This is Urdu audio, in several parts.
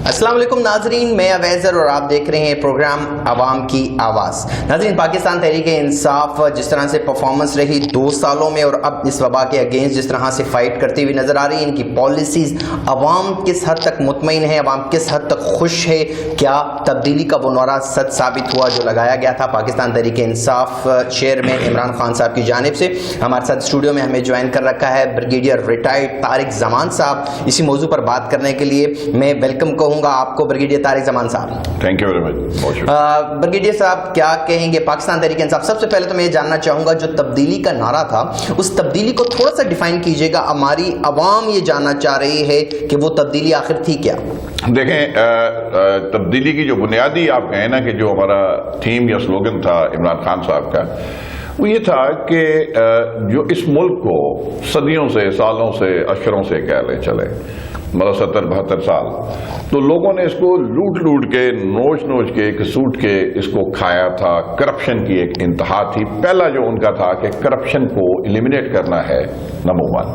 السلام علیکم ناظرین، میں اویزر اور آپ دیکھ رہے ہیں پروگرام عوام کی آواز۔ ناظرین، پاکستان تحریک انصاف جس طرح سے پرفارمنس رہی 2 سالوں میں اور اب اس وبا کے اگینسٹ جس طرح سے فائٹ کرتی ہوئی نظر آ رہی ہے، ان کی پالیسیز عوام کس حد تک مطمئن ہے، عوام کس حد تک خوش ہے، کیا تبدیلی کا وہ نعرہ سچ ثابت ہوا جو لگایا گیا تھا پاکستان تحریک انصاف چیئرمین عمران خان صاحب کی جانب سے؟ ہمارے ساتھ اسٹوڈیو میں ہمیں جوائن کر رکھا ہے بریگیڈیئر ریٹائرڈ طارق زمان صاحب۔ اسی موضوع پر بات کرنے کے لیے میں ویلکم کہوں گا آپ کو بریگیڈیئر طارق زمان صاحب۔ Thank you very much. Brigadier صاحب کیا کہیں گے پاکستان تحریک انصاف؟ سب سے پہلے تو میں یہ جاننا چاہوں گا جو تبدیلی کا نعرہ تھا اس تبدیلی کو تھوڑا سا ڈیفائن کیجئے گا، ہماری عوام یہ جاننا چاہ رہی ہے کہ وہ تبدیلی آخر تھی کیا؟ دیکھیں، تبدیلی کی جو بنیادی آپ کہیں نا کہ جو ہمارا تھیم یا سلوگن تھا عمران خان صاحب کا، وہ یہ تھا کہ جو اس ملک کو صدیوں سے، سالوں سے، اشروں سے کہہ لیں چلے، مطلب 70-72 سال تو لوگوں نے اس کو لوٹ لوٹ کے، نوچ نوچ کے، کسوٹ کے اس کو کھایا تھا۔ کرپشن کی ایک انتہا تھی۔ پہلا جو ان کا تھا کہ کرپشن کو ایلیمینیٹ کرنا ہے نمبر 1۔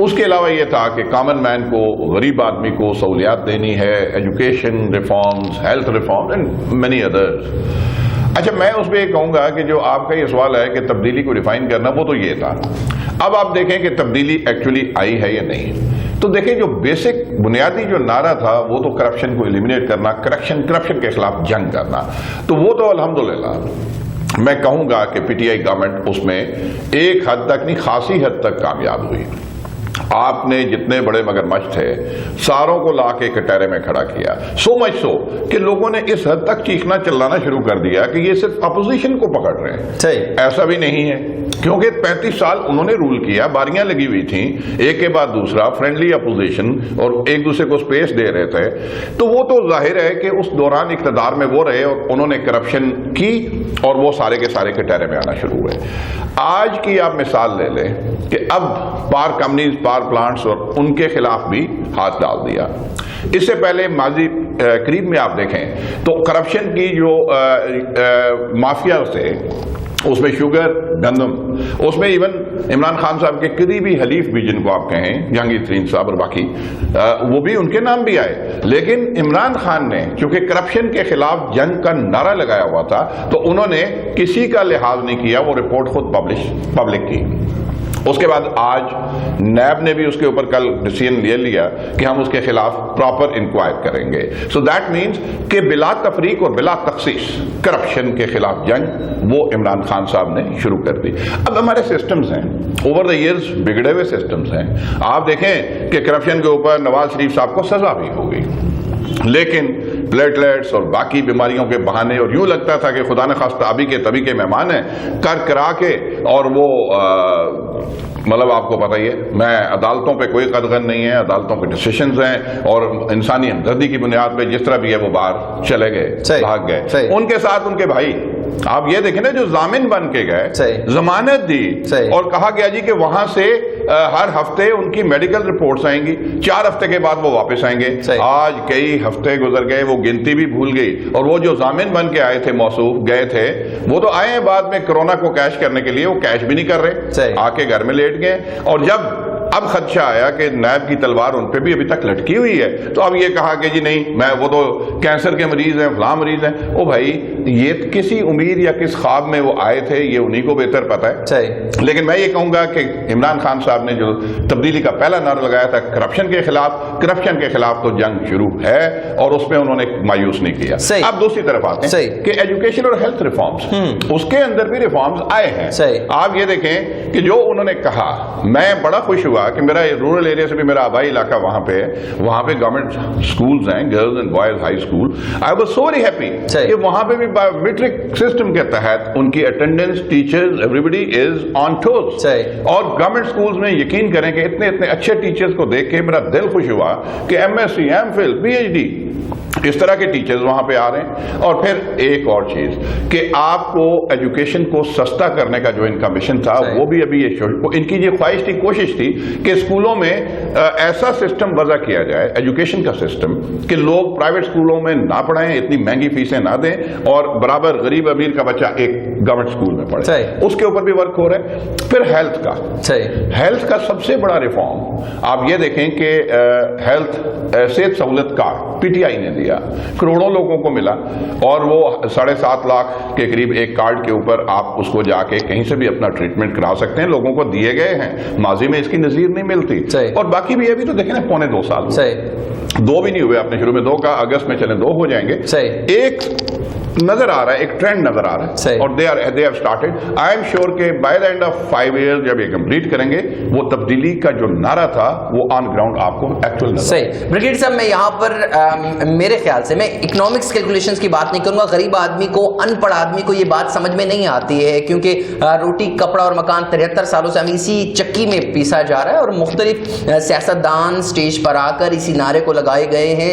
اس کے علاوہ یہ تھا کہ کامن مین کو، غریب آدمی کو سہولیات دینی ہے، education reforms, health reforms and many others. اچھا، میں اس پہ یہ کہوں گا کہ جو آپ کا یہ سوال ہے کہ تبدیلی کو ڈیفائن کرنا، وہ تو یہ تھا۔ اب آپ دیکھیں کہ تبدیلی ایکچولی آئی ہے یا نہیں۔ تو دیکھیں جو بیسک بنیادی جو نعرہ تھا وہ تو کرپشن کو ایلیمینیٹ کرنا، کرپشن کے خلاف جنگ کرنا، تو وہ تو الحمدللہ میں کہوں گا کہ پی ٹی آئی گورنمنٹ اس میں ایک حد تک نہیں، خاصی حد تک کامیاب ہوئی۔ آپ نے جتنے بڑے مگرمچھ تھے ساروں کو لا کے کٹہرے میں کھڑا کیا، سو مچ سو کہ لوگوں نے اس حد تک چیخنا چلانا شروع کر دیا کہ یہ صرف اپوزیشن کو پکڑ رہے ہیں۔ ایسا بھی نہیں ہے، کیونکہ 35 سال انہوں نے رول کیا، باریاں لگی ہوئی تھیں، ایک کے بعد دوسرا فرینڈلی اپوزیشن، اور ایک دوسرے کو سپیس دے رہے تھے۔ تو وہ تو ظاہر ہے کہ اس دوران اقتدار میں وہ رہے اور انہوں نے کرپشن کی اور وہ سارے کے سارے کٹہرے میں آنا شروع ہوئے۔ آج کی آپ مثال لے لیں کہ اب پاور کمپنیز، پاور پلانٹس اور ان کے خلاف بھی ہاتھ ڈال دیا۔ اس سے پہلے ماضی قریب میں آپ دیکھیں تو کرپشن کی جو مافیا تھے، اس میں شوگر، گندم، اس میں ایون عمران خان صاحب کے قریبی حلیف بھی جن کو آپ کہیں، جہانگیر ترین صاحب اور باقی، وہ بھی ان کے نام بھی آئے۔ لیکن عمران خان نے چونکہ کرپشن کے خلاف جنگ کا نعرہ لگایا ہوا تھا تو انہوں نے کسی کا لحاظ نہیں کیا، وہ رپورٹ خود پبلک کی۔ اس کے بعد آج نیب نے بھی اس کے اوپر کل ڈیسیژن لے لیا کہ ہم اس کے خلاف پراپر انکوائر کریں گے۔ سو دیٹ مینز کہ بلا تفریق اور بلا تخصیص کرپشن کے خلاف جنگ وہ عمران خان صاحب نے شروع کر دی۔ اب ہمارے سسٹمز ہیں، اوور دا ایئرز بگڑے ہوئے سسٹمز ہیں۔ آپ دیکھیں کہ کرپشن کے اوپر نواز شریف صاحب کو سزا بھی ہو گئی، لیکن پلیٹلیٹس اور باقی بیماریوں کے بہانے، اور یوں لگتا تھا کہ خدا نخواستہ ابھی کے تبھی کے مہمان ہیں، کرا کے، اور وہ مطلب آپ کو پتہ ہی ہے، میں عدالتوں پہ کوئی قدغن نہیں ہے، عدالتوں کے ڈیسیشنز ہیں، اور انسانی ہمدردی کی بنیاد پہ جس طرح بھی ہے وہ باہر چلے گئے، بھاگ گئے۔ ان کے ساتھ ان کے بھائی، آپ یہ دیکھیں نا، جو ضامن بن کے گئے، ضمانت دی اور کہا گیا جی کہ وہاں سے ہر ہفتے ان کی میڈیکل رپورٹس آئیں گی، 4 ہفتے کے بعد وہ واپس آئیں گے۔ آج کئی ہفتے گزر گئے، وہ گنتی بھی بھول گئی، اور وہ جو ضامن بن کے آئے تھے، موصوف گئے تھے، وہ تو آئے ہیں بعد میں کرونا کو کیش کرنے کے لیے، وہ کیش بھی نہیں کر رہے، آ کے گھر میں لیٹ گئے۔ اور جب اب خدشہ آیا کہ نیب کی تلوار ان پہ بھی ابھی تک لٹکی ہوئی ہے، تو اب یہ کہا کہ جی نہیں، میں وہ تو کینسر کے مریض ہیں، فلاں مریض ہیں۔ او بھائی، یہ کسی امید یا کس خواب میں وہ آئے تھے، یہ انہی کو بہتر پتہ ہے۔ لیکن میں یہ کہوں گا کہ عمران خان صاحب نے جو تبدیلی کا پہلا نعرہ لگایا تھا کرپشن کے خلاف تو جنگ شروع ہے، اور اس میں انہوں نے مایوس نہیں کیا۔ اب دوسری طرف آتے ہیں کہ ایجوکیشن اور ہیلتھ ریفارمز، اس کے اندر بھی ریفارمز آئے ہیں۔ آپ یہ دیکھیں کہ جو انہوں نے کہا، میں بڑا خوش ہوا کہ میرا رورل ایریا سے بھی میرا آبائی علاقہ وہاں پہ گورنمنٹ سکولز ہیں، girls and boys high school. I was so very happy کہ وہاں پہ بھی میٹرک سسٹم کے تحت ان کی اٹینڈنس، ٹیچرز، ایوریبڈی از آن ٹوز۔ اور گورنمنٹ سکولز میں یقین کریں کہ اتنے اچھے ٹیچرز کو دیکھ کے میرا دل خوش ہوا کہ M S C, M Phil, P H D اس طرح کے ٹیچرز وہاں پہ آ رہے ہیں. اور پھر ایک اور چیز کہ آپ کو ایجوکیشن کو سستا کرنے کا جو ان کا مشن تھا وہ بھی ابھی ان کی یہ خواہش تھی, کوشش تھی کہ اسکولوں میں ایسا سسٹم وضع کیا جائے, ایجوکیشن کا سسٹم, کہ لوگ پرائیویٹ اسکولوں میں نہ پڑھائیں, اتنی مہنگی فیسیں نہ دیں, اور برابر غریب امیر کا بچہ ایک گورنمنٹ اسکول میں پڑھے. اس کے اوپر بھی ورک ہو رہا ہے. پھر ہیلتھ کا, ہیلتھ کا سب سے بڑا ریفارم آپ یہ دیکھیں کہ ہیلتھ صحت سہولت کارڈ پی ٹی آئی نے دیا, کروڑوں لوگوں کو ملا, اور وہ 7.5 لاکھ کے قریب ایک کارڈ کے اوپر آپ اس کو جا کے کہیں سے بھی اپنا ٹریٹمنٹ کرا سکتے ہیں. لوگوں کو دیے گئے ہیں, ماضی میں اس کی نظیر نہیں ملتی. اور باقی بھی ابھی تو دیکھیں نا 2.25 سال, 2 بھی نہیں ہوئے, آپ نے شروع میں 2 کا, اگست میں چلیں 2 ہو جائیں گے. ایک نظر آ رہا ہے, ایک ٹرینڈ نظر آ رہا ہے, اور they have started. I am sure کہ by the end of 5 years جب یہ کمپلیٹ کریں گے, وہ تبدیلی کا جو نعرہ تھا وہ آن گراؤنڈ آپ کو ایکچوئل نظر. صحیح. بریگیڈ صاحب, میں یہاں پر میرے خیال سے میں اکنامکس کیلکولیشنز کی بات نہیں کروں گا. غریب آدمی کو, ان پڑھ آدمی کو یہ بات سمجھ میں نہیں آتی ہے, کیونکہ روٹی کپڑا اور مکان 73 سالوں سے ہم اسی چکی میں پیسا جا رہا ہے, اور مختلف سیاستدان سٹیج پر آ کر اسی نعرے کو لگائے گئے ہیں,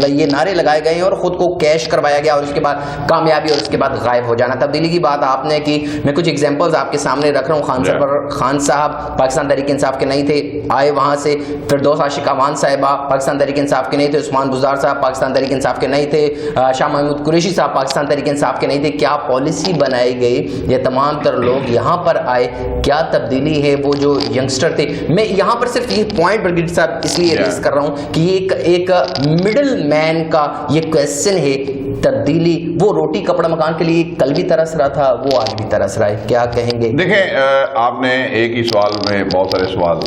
یہ نعرے لگائے گئے ہیں, اور خود کو کیش کروایا گیا, اور اس کے بعد کامیابی, اور اس کے بعد غائب ہو جانا. تبدیلی کی بات آپ نے کی, میں کچھ ایگزامپلز آپ کے سامنے رکھ رہا ہوں. خان صاحب پاکستان تحریک انصاف کے نہیں تھے, آئے وہاں سے. فردوس عاشق اعوان صاحبہ پاکستان تحریک انصاف کے نہیں تھے, عثمان بزدار صاحب پاکستان تحریک انصاف کے نہیں تھے, شاہ محمود قریشی صاحب پاکستان تحریک انصاف کے نہیں تھے. کیا پالیسی بنائی گئی, یہ تمام تر لوگ یہاں پر آئے, کیا تبدیلی ہے. وہ جو ینگسٹر تھے, میں یہاں پر صرف یہ پوائنٹ برگیڈ صاحب اس لیے ریز کر رہا ہوں کہ یہ ایک مڈل مین کا یہ کویسچن ہے. تبدیلی, وہ روٹی کپڑا مکان کے لیے کل بھی ترس رہا تھا, وہ آج بھی ترس رہا ہے, کیا کہیں گے؟ دیکھیں, آپ نے ایک ہی سوال میں بہت سارے سوال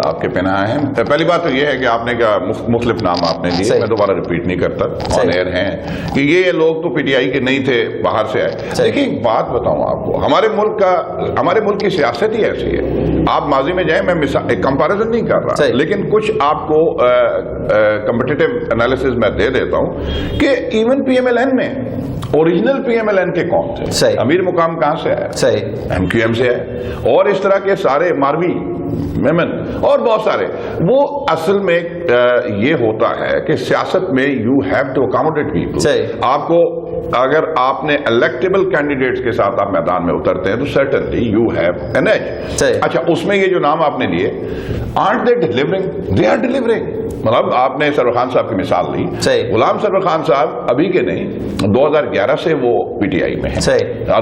آپ کے پنہا ہیں. پہلی بات تو یہ ہے کہ آپ نے کہا مختلف نام آپ نے لیے, میں دوبارہ ریپیٹ نہیں کرتا, آن ایئر ہیں کہ یہ لوگ تو پی ٹی آئی کے نہیں تھے, باہر سے آئے. دیکھیں ایک بات بتاؤں آپ کو, ہمارے ملک کی سیاست ہی ایسی ہے. آپ ماضی میں جائیں, میں کمپیریزن نہیں کر رہا, لیکن کچھ آپ کو کمپٹیٹیو انالیسز میں دے دیتا ہوں کہ even P M L N میں original P M L N کے کون تھے, امیر مقام کہاں سے آیا, ایم کیو ایم سے آئے, اور اس طرح کے سارے ماروی میمن اور بہت سارے. وہ اصل میں یہ ہوتا ہے کہ سیاست میں you have to accommodate people. آپ کو اگر آپ نے الیکٹیبل کینڈیڈیٹس کے ساتھ آپ میدان میں اترتے ہیں تو certainly you have an edge. اچھا, اس میں یہ جو نام آپ نے لیے, aren't they delivering? They are delivering. مطلب آپ نے سرور خان صاحب کی مثال لی, غلام سرور خان صاحب ابھی کے نہیں, 2011 سے وہ پی ٹی آئی میں ہیں,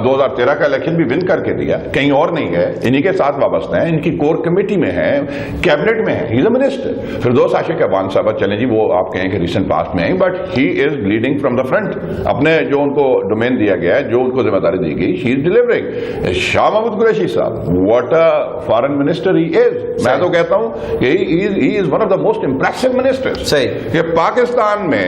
2013 کا الیکشن بھی ون کر کے دیا, کہیں اور نہیں گئے, انہی کے ساتھ وابستہ ہیں, ان کی کور کمیٹی میں ہیں, کیبنٹ میں ہیں, ہی از اے منسٹر. فردوس عاشق اعوان صاحب چلیں جی, وہ آپ کہیں کہ ریسنٹ پاسٹ میں ہیں, but he is leading from the front. اپنے جو ان کو ڈومین دیا گیا ہے, جو ان کو ذمہ داری دی گئی, he is delivering. Shah Mahmood Qureshi صاحب, what a foreign minister he is. میں تو کہتا ہوں کہ he is one of the most impressive ministers. کہ پاکستان میں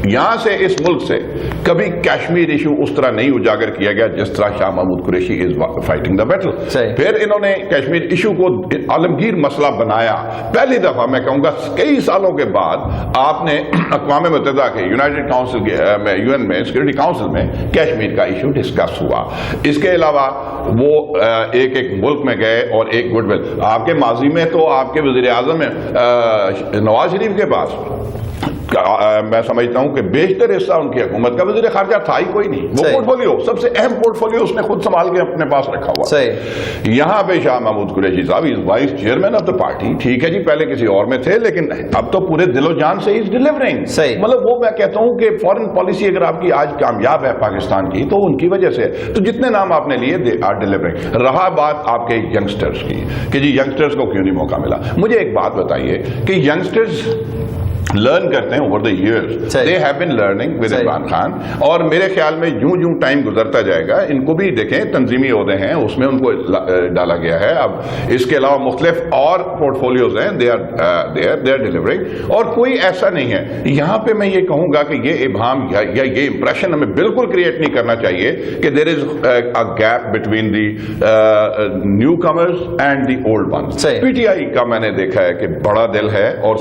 یہاں سے, اس ملک سے کبھی کشمیر ایشو اس طرح نہیں اجاگر کیا گیا جس طرح Shah Mahmood Qureshi is fighting the battle. پھر انہوں نے کشمیر ایشو کو عالمگیر مسئلہ بنایا. پہلی دفعہ میں کہوں گا کئی سالوں کے بعد آپ نے اقوام متحدہ کے یونائٹڈ کاؤنسل میں, یو این میں, سیکورٹی کاؤنسل میں کشمیر کا ایشو ڈسکس ہوا. اس کے علاوہ وہ ایک ملک میں گئے اور ایک گڈ ول. آپ کے ماضی میں تو آپ کے وزیر اعظم نواز شریف کے پاس میں سمجھتا ہوں کہ بیشتر حصہ ان کی حکومت کا وزیر خارجہ تھا ہی کوئی نہیں. وہ پورٹ فولیو, سب سے اہم پورٹ فولیو اس نے خود سنبھال کے اپنے پاس رکھا ہوا. یہاں پہ شاہ محمود قریشی صاحب is vice chairman of the party. ٹھیک ہے جی, پہلے کسی اور میں تھے, لیکن اب تو پورے دل و جان سے از ڈیلیورنگ. مطلب وہ میں کہتا ہوں کہ فارن پالیسی اگر آپ کی آج کامیاب ہے پاکستان کی, تو ان کی وجہ سے. تو جتنے نام آپ نے لیے, دے آر ڈیلیورنگ. رہا بات آپ کے ینگسٹرز کی کہ جی ینگسٹرز کو کیوں نہیں موقع ملا, مجھے ایک بات بتائیے کہ ینگسٹرز لرن کرتے ہیں over the years. They have been learning with Imran Khan, اور میرے خیال میں یوں ٹائم گزرتا جائے گا, ان کو بھی دیکھیں تنظیمی عہدے ہیں, اس میں ان کو ڈالا گیا ہے. اب اس کے علاوہ مختلف اور پورٹ فولیوز ہیں, دے آر ڈیلیورنگ. اور کوئی ایسا نہیں ہے یہاں پہ. میں یہ کہوں گا کہ یہ ابہام یا یہ امپریشن ہمیں بالکل کریٹ نہیں کرنا چاہیے کہ there is a gap between the newcomers and the old ones. P T I کا میں نے دیکھا ہے کہ بڑا دل ہے, اور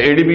ADB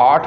$8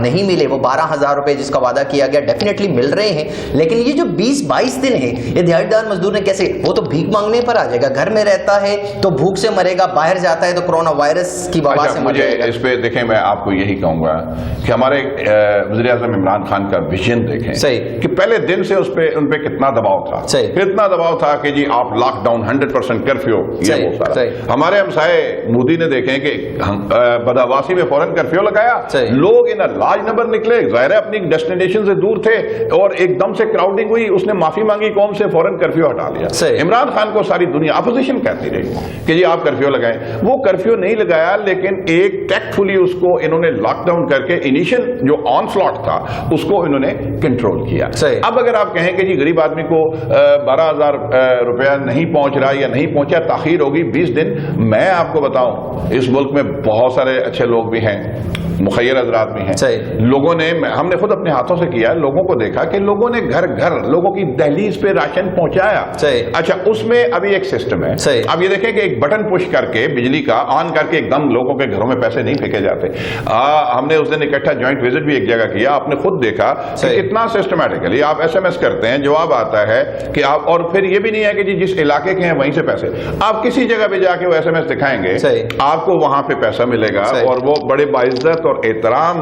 نہیں ملے, وہ 12,000 روپے جس کا وعدہ کیا گیا ڈیفینیٹلی مل رہے ہیں, لیکن یہ جو 20-22 دن ہے یہ دیہڑی دار مزدور نے کیسے, وہ تو بھیک مانگنے پر آ جائے گا, گھر میں رہتا ہے تو بھوک سے مرے گا, باہر جاتا ہے تو کورونا وائرس کی وبا سے مر جائے گا. اس پہ دیکھیں میں آپ کو یہی کہوں گا کہ ہمارے وزیر اعظم عمران خان کا ویژن دیکھیں کہ پہلے دن سے ان پہ کتنا دباؤ تھا, اتنا دباؤ تھا کہ جی آپ لاک ڈاؤن 100% کرفیو, یہ وہ سارا. ہمارے ہمسائے مودی نے دیکھیں کہ بدہواسی میں فوراً کرفیو لگایا, لوگ ان لارج نمبر نکلے, ظاہر ہے اپنی ڈیسٹینیشن سے دور تھے اور ایک دم سے کراؤڈنگ ہوئی, اس نے معافی مانگی قوم سے, فوراً کرفیو ہٹا لیا. عمران خان کو ساری دنیا اپوزیشن کہتی رہی کہ جی آپ کرفیو لگائیں, وہ کرفیو نہیں لگایا, لیکن ایک ٹیکٹفلی اس کو انہوں نے لاک ڈاؤن کر کے انیشل جو آن سلاٹ تھا اس کو انہوں نے کنٹرول کیا. اب اگر آپ کہیں کہ جی غریب آدمی کو 12,000 روپیہ نہیں پہنچ رہا یا نہیں پہنچا, تاخیر ہوگی 20 دن, میں آپ کو بتاؤں اس ملک میں بہت سارے اچھے لوگ بھی ہیں, مخیر حضرات بھی ہیں. لوگوں نے, ہم نے خود اپنے ہاتھوں سے کیا, لوگوں کو دیکھا کہ لوگوں نے گھر گھر لوگوں کی دہلیز پہ راشن پہنچایا. اچھا اس میں ابھی ایک سسٹم ہے, اب یہ دیکھیں کہ ایک بٹن پش کر کے بجلی کا آن کر کے ایک دم لوگوں کے گھروں میں پیسے نہیں پھینکے جاتے. ہم نے اس دن اکٹھا جوائنٹ وزٹ بھی ایک جگہ کیا, آپ نے خود دیکھا کہ اتنا سسٹمیٹکلی آپ SMS کرتے ہیں, جواب آتا ہے کہ آپ, اور پھر یہ بھی نہیں ہے کہ جی جس علاقے کے ہیں وہیں سے پیسے, آپ کسی جگہ پہ جا کے وہ SMS دکھائیں گے, آپ کو وہاں پہ پیسہ ملے گا, اور وہ بڑے باعزت اور احترام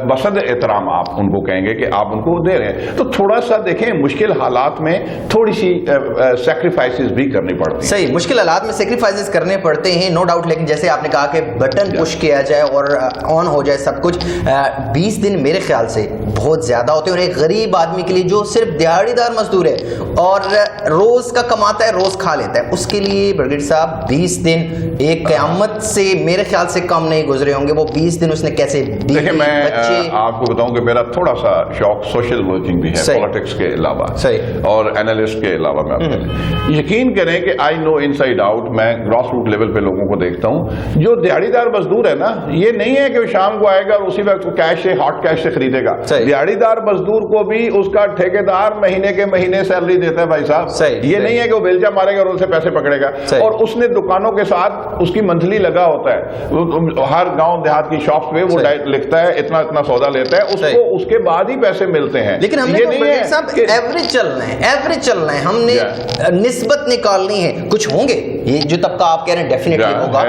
بسند احترام آپ ان کو کہیں گے کہ آپ ان کو دے رہے ہیں. تو تھوڑا سا دیکھیں مشکل حالات میں تھوڑی سی سیکریفائسز بھی کرنی پڑتی ہیں. صحیح, مشکل حالات میں سیکریفائسز کرنے پڑتے ہیں, نو ڈاؤٹ, لیکن جیسے آپ نے کہا کہ بٹن پش کیا جائے اور آن ہو جائے سب کچھ, 20 دن میرے خیال سے بہت زیادہ ہوتے ہیں, اور ایک غریب آدمی کے لیے جو صرف دیہڑی دار مزدور ہے اور روز کا کماتا ہے روز کھا لیتا ہے, اس کے لیے برگیڈ صاحب 20 دن ایک قیامت سے میرے خیال سے کم نہیں گزرے ہوں گے. وہ 20 دن اس نے کیسے, دیکھیں میں آپ کو بتاؤں کہ میرا تھوڑا سا شوق سوشل ورکنگ بھی ہے, پولیٹکس کے علاوہ اور اینالسٹ کے علاوہ. میں یقین کریں کہ آئی نو ان سائڈ آؤٹ, میں گراس روٹ لیول پہ لوگوں کو دیکھتا ہوں, جو دیہڑی دار مزدور ہے نا, یہ نہیں ہے کہ وہ شام کو آئے گا اور اسی وقت کیش سے, ہاٹ کیش سے خریدے گا. دیہڑی دار مزدور کو بھی اس کا ٹھیکیدار مہینے کے مہینے سیلری دیتا ہے بھائی صاحب. یہ نہیں ہے کہ وہ بیلچا مارے گا اور ان سے پیسے پکڑے گا, اور اس نے دکانوں کے ساتھ اس کی منتھلی لگا ہوتا ہے, ہر گاؤں دیہات کی شاپس پہ وہ لکھتا ہے اتنا اتنا سودا لیتا ہے, اس کو اس کے بعد ہی پیسے ملتے ہیں. لیکن ہم نے ایوریج چلنا ہے, ایوریج چلنا ہے, ہم نے نسبت نکالنی ہے. کچھ ہوں گے یہ جو طبقہ آپ کہہ رہے ہیں ڈیفینیٹلی ہوگا,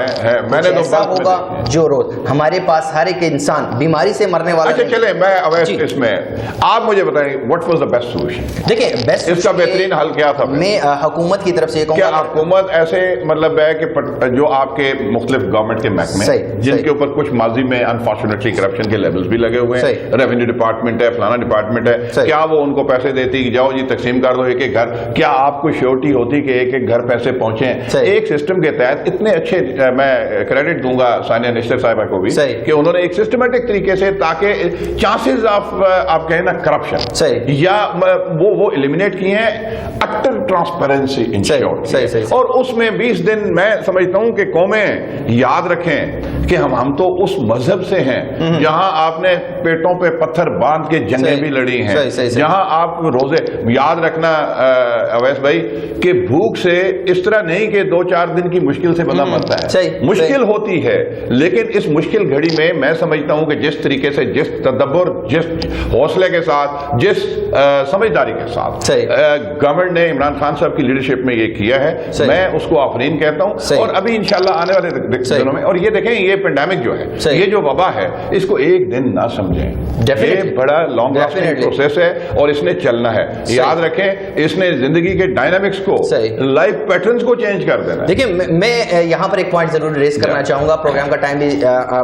میں نے ایسا ہوگا جو روز ہمارے پاس ہر ایک انسان بیماری سے مرنے والا. اچھا چلیں میں اس میں آپ مجھے بتائیں what was the best solution. دیکھیں بیسٹ, اس کا بہترین حل کیا تھا؟ میں حکومت کی طرف سے یہ کہوں گا, حکومت ایسے مطلب ہے کہ جو آپ کے مختلف گورنمنٹ کے محکمے جن کے اوپر کچھ ماضی میں انفارچونیٹلی کرپشن کے لیولز بھی لگے ہوئے ہیں, ریونیو ڈپارٹمنٹ ہے, فلانا ڈپارٹمنٹ ہے, کیا وہ ان کو پیسے دیتی کہ جاؤ جی تقسیم کر دو ایک ایک گھر, کیا آپ کو شیورٹی ہوتی کہ ایک ایک گھر پیسے پہنچے؟ ایک سسٹم کے تحت اتنے اچھے, میں کریڈٹ دوں گا ثانیہ نشتر صاحبہ کو بھی کہ انہوں نے ایک سسٹمیٹک طریقے سے, تاکہ چانسز آف آپ کہیں نا کرپشن یا وہ ایلیمینیٹ کیے ہیں, اٹر ٹرانسپیرنسی انشور. اور اس میں 20 دن میں سمجھتا ہوں کہ قومیں یاد رکھیں کہ ہم تو اس مذہب سے ہیں جہاں آپ نے پیٹوں پہ پتھر باندھ کے جنگیں بھی لڑی ہیں, جہاں آپ روزے, یاد رکھنا اویس بھائی کہ بھوک سے اس طرح نہیں کہ 2-4 دن کی مشکل سے بندہ مرتا ہے, مشکل ہوتی ہے, لیکن اس مشکل گھڑی میں سمجھتا ہوں کہ جس طریقے سے, جس تدبر, جس حوصلے کے ساتھ, جس سمجھداری کے ساتھ گورنمنٹ نے عمران خان صاحب کی لیڈرشپ میں یہ کیا ہے, میں اس کو آفرین کہتا ہوں. اور ابھی انشاءاللہ آنے والے دنوں میں, اور یہ دیکھیں یہ پینڈیمک جو ہے, یہ جو وبا ہے, اس کو ایک دن نہ سمجھیں, یہ بڑا لانگ لاسٹنگ پروسیس ہے اور اس نے چلنا ہے. یاد رکھیں اس نے زندگی کے ڈائنامکس کو, لائف پیٹرنز کو چینج کر دینا. دیکھیں میں یہاں پر ایک پوائنٹ ضرور ریز کرنا چاہوں گا, پروگرام کا ٹائم بھی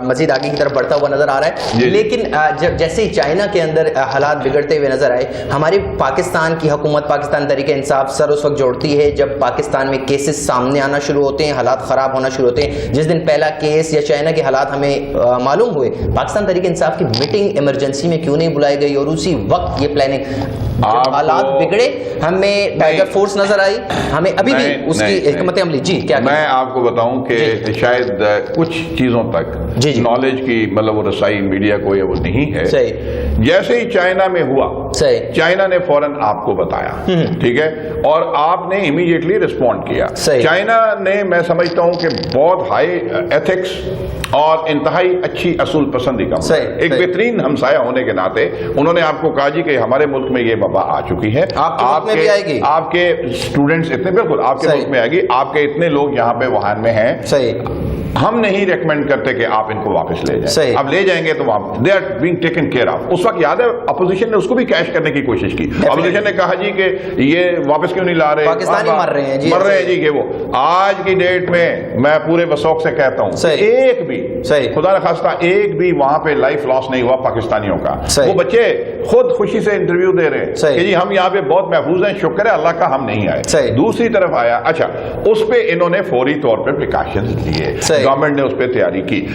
مزید آگے کی طرف بڑھتا ہوا نظر آ رہا ہے, لیکن جب جیسے چائنا کے اندر حالات بگڑتے ہوئے نظر آئے, ہماری پاکستان کی حکومت, پاکستان تحریک انصاف سر اس وقت جوڑتی ہے جب پاکستان میں کیسز سامنے آنا شروع ہوتے ہیں, حالات خراب ہونا شروع ہوتے ہیں. جس دن پہلا کیس یا چائنا کے حالات ہمیں معلوم ہوئے, پاکستان تحریک انصاف کی میٹنگ ایمرجنسی میں کیوں نہیں بلائی گئی, اور اسی وقت یہ پلاننگ, جب حالات بگڑے ہمیں ٹائیگر فورس نظر آئی, ہمیں ابھی بھی اس کی حکمت عملی. جی کیا میں آپ کو بتاؤں کہ شاید کچھ چیزوں تک نالج کی مطلب وہ رسائی میڈیا کو یا وہ نہیں ہے, جیسے ہی چائنا میں ہوا صحیح چائنا نے فوراً آپ کو بتایا، ٹھیک ہے، اور آپ نے امیڈیٹلی رسپونڈ کیا۔ صحیح۔ چائنا نے میں سمجھتا ہوں کہ بہت ہائی ایتھکس اور انتہائی اچھی اصول پسندی کا ایک بہترین ہمسایہ ہونے کے ناطے انہوں نے آپ کو کہا جی کہ ہمارے ملک میں یہ وبا آ چکی ہے، آپ کے اسٹوڈنٹس اتنے، بالکل آپ کے ملک میں آئے گی، آپ کے اتنے لوگ یہاں پہ وہان میں ہیں، ہم نہیں ریکمینڈ کرتے کہ آپ ان کو واپس لے جائیں، اب لے جائیں گے تو they are being taken care of. اس وقت یاد ہے اپوزیشن نے اس کو بھی کیش کرنے کی کوشش کی، اپوزیشن نے کہا جی کہ یہ واپس کیوں نہیں لا رہے، پاکستانی مر رہے ہیں جی کہ وہ آج کی ڈیٹ میں پورے وثوق سے کہتا ہوں ایک بھی خدا نخواستہ ایک بھی وہاں پہ لائف لاس نہیں ہوا پاکستانیوں کا۔ وہ بچے خود خوشی سے انٹرویو دے رہے ہیں کہ جی ہم یہاں پہ بہت محفوظ ہیں، شکر ہے اللہ کا ہم نہیں آئے۔ دوسری طرف آیا، اچھا اس پہ انہوں نے فوری طور پہ پریکاشنز لیے، گورنمنٹ نے اس پہ تیاری کی۔